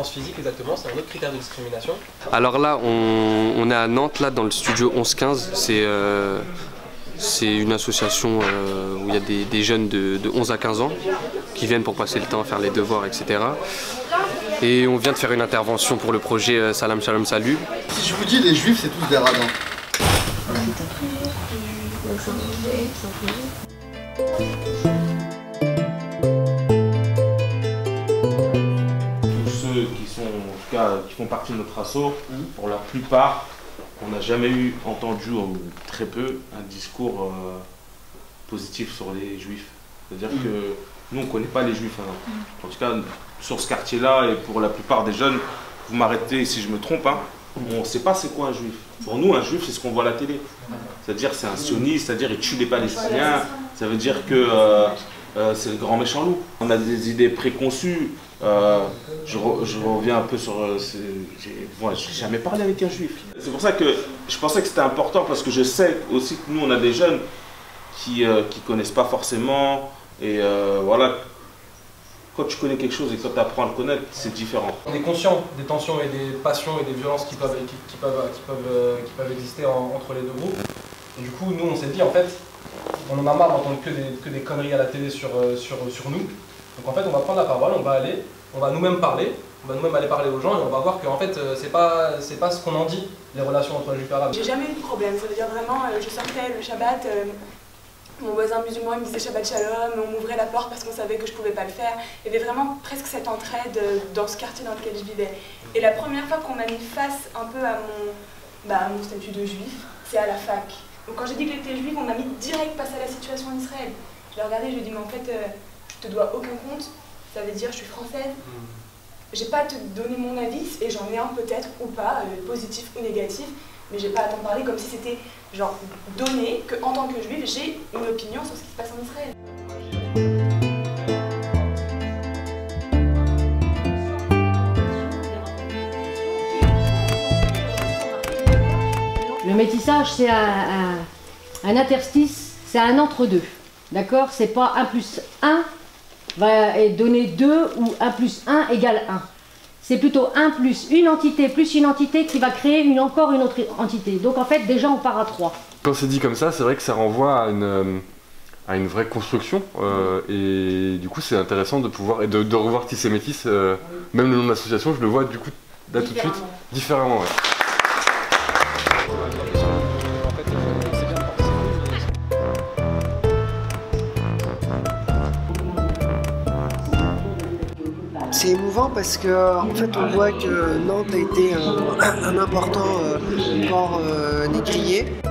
apparence physique exactement, c'est un autre critère de discrimination. Alors là, on est à Nantes, là, dans le studio 11-15. C'est une association où il y a des jeunes de 11 à 15 ans qui viennent pour passer le temps, faire les devoirs, etc. Et on vient de faire une intervention pour le projet Salam Shalom Salut. Si je vous dis les juifs, c'est tous des radins. Tous ceux qui sont, en tout cas, qui font partie de notre asso, pour la plupart, on n'a jamais entendu, ou très peu, un discours positif sur les juifs. C'est-à-dire que nous, on ne connaît pas les juifs. Hein. En tout cas, sur ce quartier-là, et pour la plupart des jeunes, vous m'arrêtez si je me trompe, hein, on ne sait pas c'est quoi un juif. Pour nous, un juif, c'est ce qu'on voit à la télé. C'est-à-dire c'est un sioniste, c'est-à-dire il tue les Palestiniens, ça veut dire que c'est le grand méchant loup. On a des idées préconçues. Je reviens un peu sur... Moi, je n'ai jamais parlé avec un juif. C'est pour ça que je pensais que c'était important, parce que je sais aussi que nous, on a des jeunes qui ne connaissent pas forcément. Et voilà, quand tu connais quelque chose et quand tu apprends à le connaître, c'est différent. On est conscient des tensions et des passions et des violences qui peuvent exister entre les deux groupes. Et du coup, nous, on s'est dit, en fait, on en a marre d'entendre que des conneries à la télé sur nous. Donc en fait, on va prendre la parole, on va nous-mêmes parler, on va nous-mêmes aller parler aux gens et on va voir qu'en fait, c'est pas ce qu'on en dit, les relations entre les juifs et arabes. J'ai jamais eu de problème, ça veut dire vraiment, je sortais le Shabbat, mon voisin musulman il me disait Shabbat Shalom, on m'ouvrait la porte parce qu'on savait que je pouvais pas le faire. Il y avait vraiment presque cette entraide dans ce quartier dans lequel je vivais. Et la première fois qu'on m'a mis face un peu à mon statut de juif, c'est à la fac. Donc quand j'ai dit que j'étais juive, on m'a mis direct face à la situation en Israël. Je l'ai regardé, je lui ai dit, mais en fait, je te dois aucun compte, ça veut dire je suis française. J'ai pas à te donner mon avis, et j'en ai un peut-être ou pas, positif ou négatif, mais j'ai pas à t'en parler comme si c'était genre donné qu'en tant que juive, j'ai une opinion sur ce qui se passe en Israël. Le métissage, c'est un interstice, c'est un entre-deux, d'accord? C'est pas 1 plus 1 va donner 2 ou 1 plus 1 égale 1. C'est plutôt 1 plus une entité qui va créer encore une autre entité. Donc en fait, déjà, on part à 3. Quand c'est dit comme ça, c'est vrai que ça renvoie à une vraie construction. Et du coup, c'est intéressant de pouvoir de revoir Tisser Métis. Même le nom de l'association, je le vois du coup là tout de suite différemment. Ouais. C'est émouvant parce que en fait on voit que Nantes a été un important port négrier